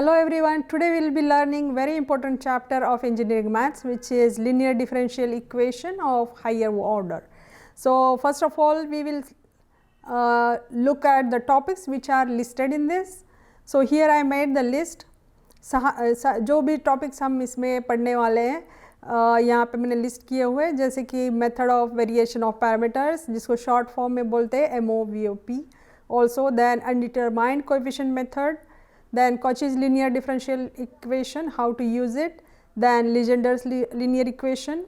Hello everyone, today we will be learning very important chapter of engineering maths, which is linear differential equation of higher order. So first of all we will look at the topics which are listed in this. So here I made the list. जो भी topics हम इसमें पढ़ने वाले हैं यहाँ पे मैंने लिस्ट किए हुए, जैसे कि method of variation of parameters जिसको शॉर्ट फॉर्म में बोलते हैं MOVOP, also then undetermined coefficient method, then Cauchy's linear differential equation, how to use it, then Legender's linear equation,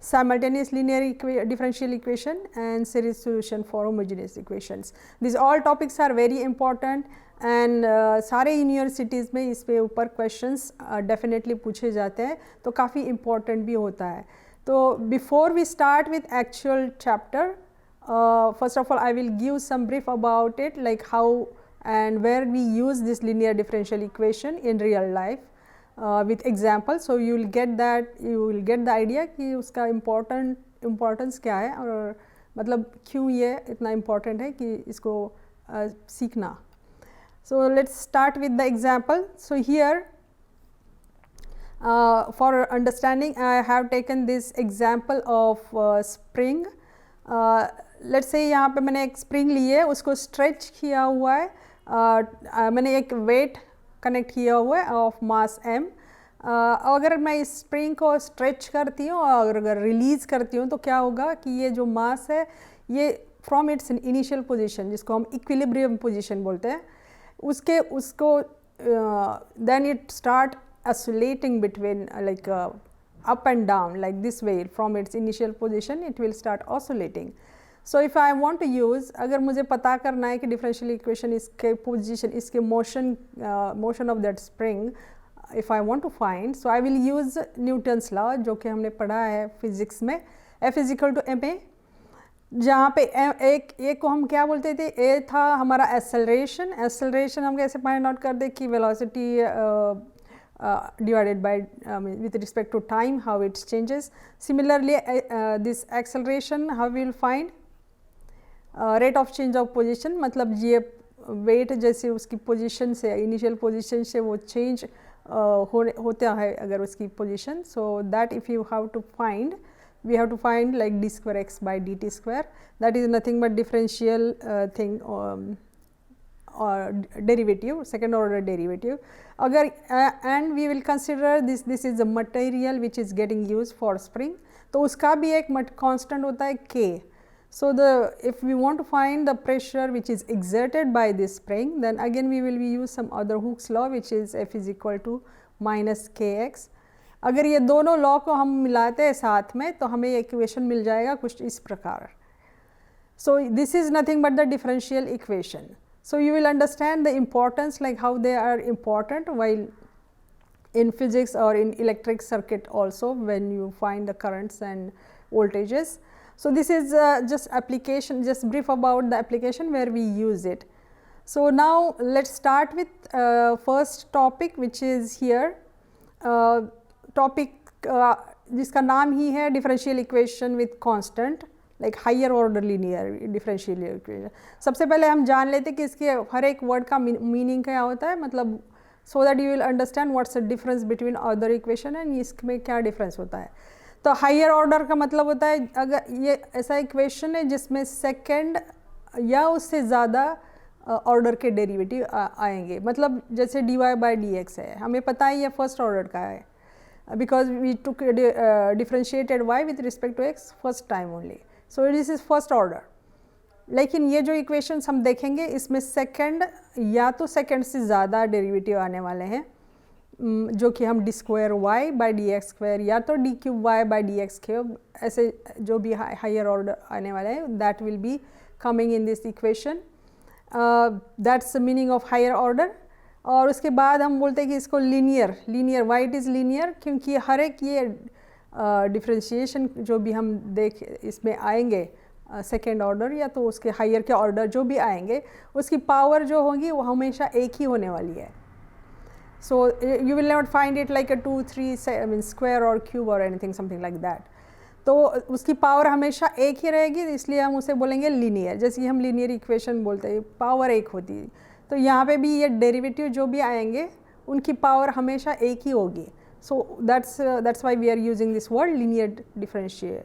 simultaneous linear differential equation and series solution for homogeneous equations. These all topics are very important and सारे universities में इस पे ऊपर questions definitely पूछे जाते हैं, तो काफ़ी इम्पोर्टेंट भी होता है. तो before we start with actual chapter, first of all I will give some brief about it, like how and where we use this linear differential equation in real life with example. So you will get the idea कि उसका importance क्या है और मतलब क्यों ये इतना important है कि इसको सीखना. So let's start with the example. So here for understanding I have taken this example of spring. Let's say यहाँ पे मैंने एक spring ली है, उसको stretch किया हुआ है, मैंने एक वेट कनेक्ट किया हुआ है ऑफ मास m. अगर मैं इस स्प्रिंग को स्ट्रेच करती हूँ और अगर रिलीज़ करती हूँ तो क्या होगा कि ये जो मास है ये फ्रॉम इट्स इनिशियल पोजीशन जिसको हम इक्विलिब्रियम पोजीशन बोलते हैं उसको then it start oscillating between like up and down like this way. From its initial position it will start oscillating. So if I want to use, अगर मुझे पता करना है कि differential equation इसके position, इसके motion of that spring, if I want to find, so I will use Newton's law जो कि हमने पढ़ा है physics में, F is equal to ma, जहाँ पे एक को हम क्या बोलते थे, a था हमारा acceleration हम कैसे find out कर दे कि velocity divided by with respect to time how it changes. Similarly this acceleration how we will find rate of change of position, मतलब ये वेट जैसे उसकी पोजीशन से इनिशियल पोजीशन से वो चेंज होता है अगर उसकी position. So that if you have to find we have to find like d square x by dt square, that is nothing but differential thing or derivative, second order derivative. अगर and we will consider this is the material which is getting used for spring, तो उसका भी एक constant होता है k. So if we want to find the pressure which is exerted by this spring, then again we will use some other Hooke's law which is F is equal to minus kx. अगर ये दोनों law को हम मिलाते हैं साथ में तो हमें इक्वेशन मिल जाएगा कुछ इस प्रकार. So this is nothing but the differential equation. So you will understand the importance, like how they are important while in physics or in electric circuit also when you find the currents and voltages. So this is just application, just brief about the application where we use it. So now let's start with first topic which is here, topic जिसका नाम ही है differential equation with constant, like higher order linear differential equation. सबसे पहले हम जान लेते कि इसके हर एक वर्ड का मीनिंग क्या होता है, मतलब so that you will understand what's the difference between other equation and इसमें क्या डिफरेंस होता है. तो हायर ऑर्डर का मतलब होता है अगर ये ऐसा इक्वेशन है जिसमें सेकंड या उससे ज़्यादा ऑर्डर के डेरिवेटिव आएंगे, मतलब जैसे dy by dx है, हमें पता है ये फर्स्ट ऑर्डर का है because we took differentiated y with respect to x first time only. So this is first order. लेकिन ये जो इक्वेशंस हम देखेंगे इसमें सेकंड या तो सेकंड से ज़्यादा डेरिवेटिव आने वाले हैं, जो कि हम d square y by dx square या तो d cube y by dx cube, ऐसे जो भी हायर ऑर्डर आने वाले हैं that will be coming in this equation. That's the meaning of higher order. और उसके बाद हम बोलते हैं कि इसको linear why it is linear, क्योंकि हर एक ये डिफ्रेंशिएशन जो भी हम इसमें आएंगे सेकेंड ऑर्डर या तो उसके हायर के ऑर्डर जो भी आएंगे उसकी पावर जो होगी वो हमेशा एक ही होने वाली है. So you will not find it like a 2, 3 square or cube or anything something like that. तो उसकी पावर हमेशा एक ही रहेगी, इसलिए हम उसे बोलेंगे लीनियर. जैसे कि हम लीनियर इक्वेशन बोलते हैं पावर एक होती है, तो यहाँ पे भी ये डेरिवेटिव जो भी आएंगे उनकी पावर हमेशा एक ही होगी. So that's why we are using this word linear differential.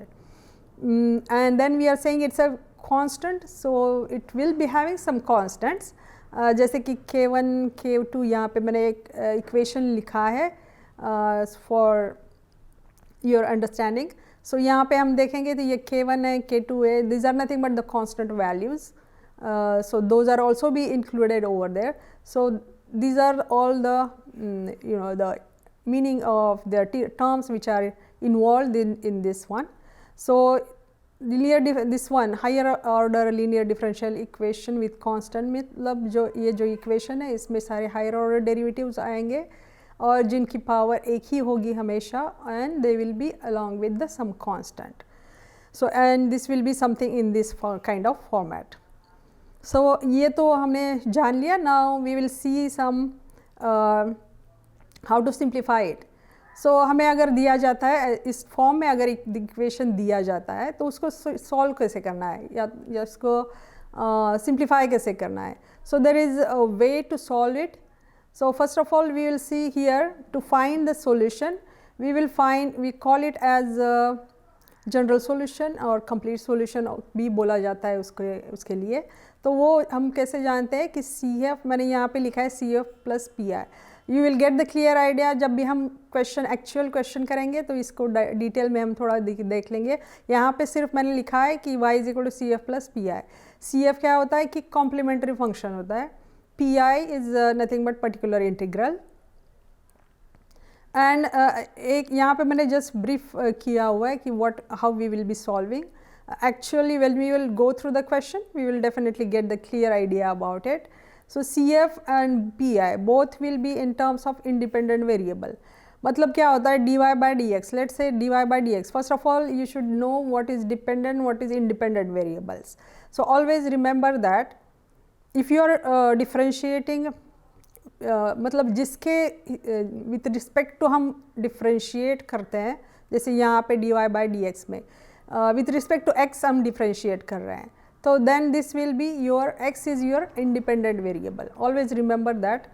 And then we are saying it's a constant, so it will be having some constants. जैसे कि k1 k2 यहाँ पे मैंने एक इक्वेशन लिखा है for your understanding. So यहाँ पे हम देखेंगे तो ये k1 है, k2 है, these are nothing but the constant values. So those are also be included over there. So these are all the the meaning of the terms which are involved in this one. So this one higher order linear differential equation with constant, मतलब जो ये जो equation है इसमें सारे higher order derivatives आएंगे और जिनकी पावर एक ही होगी हमेशा, and they will along with the some constant. So and this will be something in this kind of format. So ये तो हमने जान लिया. Now we will see some how to simplify it. So हमें अगर दिया जाता है इस फॉर्म में, अगर एक इक्वेशन दिया जाता है तो उसको सॉल्व कैसे करना है या उसको सिंप्लीफाई कैसे करना है. So there is a way to solve it. So first of all we will see here to find the solution. We call it as a general solution और कंप्लीट सॉल्यूशन भी बोला जाता है उसके लिए. तो वो हम कैसे जानते हैं कि CF, मैंने यहाँ पे लिखा है CF plus PI. You will get the clear idea जब भी हम एक्चुअल क्वेश्चन करेंगे तो इसको डिटेल में हम थोड़ा देख लेंगे. यहाँ पे सिर्फ मैंने लिखा है कि y is equal to CF plus PI. CF क्या होता है कि कॉम्प्लीमेंट्री फंक्शन होता है. PI is nothing but particular integral. And एक यहाँ पे मैंने जस्ट ब्रीफ किया हुआ है कि how we will be solving. Actually when we will go through the question we will definitely get the clear idea about it. So CF and PI both will be in terms of independent variable. मतलब क्या होता है dy by dx. Let's say dy by dx. First of all you should know what is dependent, what is independent variables. So always remember that if you are differentiating मतलब जिसके with respect to हम differentiate करते हैं, जैसे यहाँ पे dy by dx में with respect to x हम differentiate कर रहे हैं, तो then this will be your x is your independent variable. Always remember that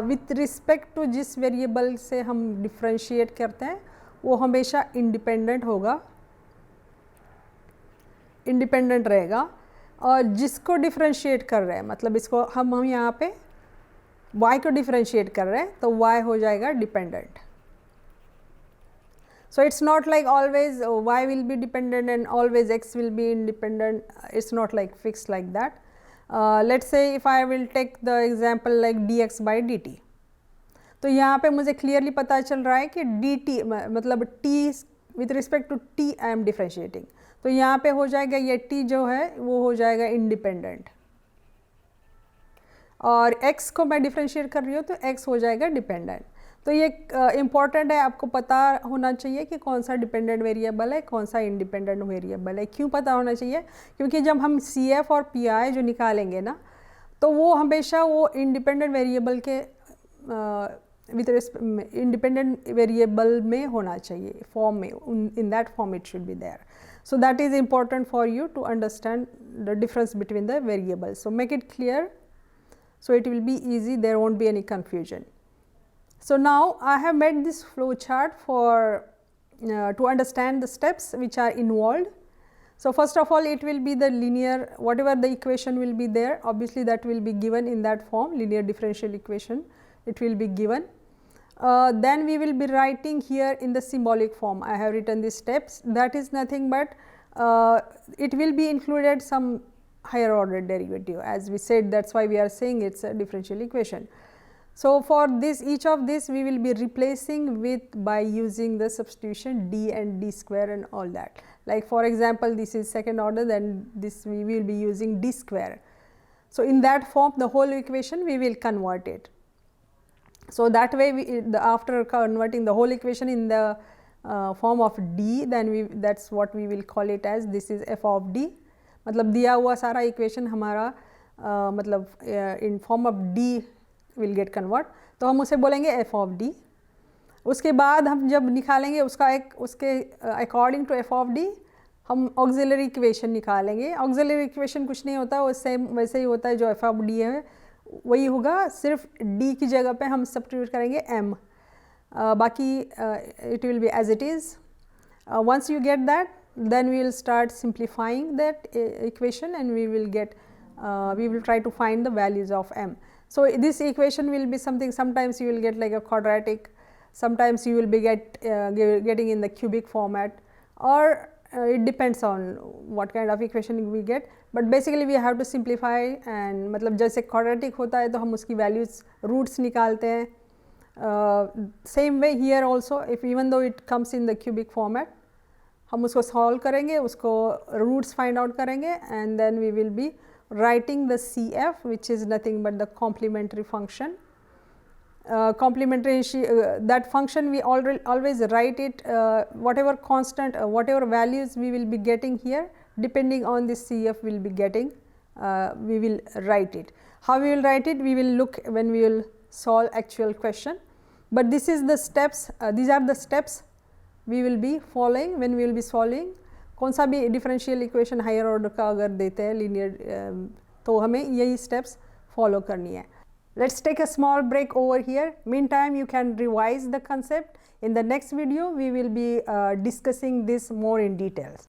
with respect to जिस variable से हम differentiate करते हैं वो हमेशा independent होगा, independent रहेगा. और जिसको differentiate कर रहे हैं मतलब इसको हम यहाँ पे y को differentiate कर रहे हैं तो y हो जाएगा dependent. So it's not like always y will be dependent and always x will be independent. It's not like fixed like that. Let's say if I will take the example like dx by dt. तो यहाँ पे मुझे clearly पता चल रहा है कि dt मतलब t with respect to t I am differentiating. तो यहाँ पे हो जाएगा ये t जो है वो हो जाएगा independent. और x को मैं differentiate कर रही हूँ तो x हो जाएगा dependent. तो ये इम्पॉर्टेंट है, आपको पता होना चाहिए कि कौन सा डिपेंडेंट वेरिएबल है, कौन सा इंडिपेंडेंट वेरिएबल है. क्यों पता होना चाहिए? क्योंकि जब हम CF और PI जो निकालेंगे ना तो वो हमेशा वो इंडिपेंडेंट वेरिएबल के विद इंडिपेंडेंट वेरिएबल में होना चाहिए, फॉर्म में, in that form it should be there. So that is important for you to understand the difference between the variables. So make it clear so it will be easy, there won't be any confusion. So now I have made this flow chart for to understand the steps which are involved. So first of all it will be the linear, whatever the equation will be there, obviously that will be given in that form, linear differential equation, it will be given. Then we will be writing here in the symbolic form. I have written these steps, that is nothing but it will be included some higher order derivative, as we said, that's why we are saying it's a differential equation. So for this, each of this we will be replacing with by using the substitution d and d square and all that. Like for example this is second order, then this we will be using d square. So in that form the whole equation we will convert it. So that way after converting the whole equation in the form of d, then that's what we will call it as, this is f of d. मतलब दिया हुआ सारा equation हमारा मतलब in form of D will get convert, तो हम उसे बोलेंगे एफ ऑफ डी. उसके बाद हम जब निकालेंगे उसके according to f of D हम ऑक्सिलरी इक्वेशन निकालेंगे. ऑक्सिलरी इक्वेशन कुछ नहीं होता, वो सेम वैसे ही होता है जो एफ ऑफ डी है वही होगा, सिर्फ d की जगह पे हम सब्स्टिट्यूट करेंगे m, बाकी it will be as it is. Once you get that, then we will start simplifying that equation and we will get we will try to find the values of m. So this equation will be something, sometimes you will get like a quadratic, sometimes you will be getting in the cubic format, or it depends on what kind of equation we get, but basically we have to simplify. And मतलब जैसे quadratic होता है तो हम उसकी values roots निकालते हैं. Same way here also, if even though it comes in the cubic format, हम उसको solve करेंगे, उसको roots find out करेंगे, and then we will be writing the CF, which is nothing but the complementary function. Complementary, that function we always write it, whatever constant, whatever values we will be getting here, depending on this CF we will be getting, we will write it. How we will write it, we will look when we will solve actual question, but this is the steps, these are the steps we will be following when we will be solving. कौन सा भी differential equation higher order का अगर देते हैं linear, तो हमें यही steps follow करनी है. Let's take a small break over here. Meantime, you can revise the concept. In the next video, we will be discussing this more in details.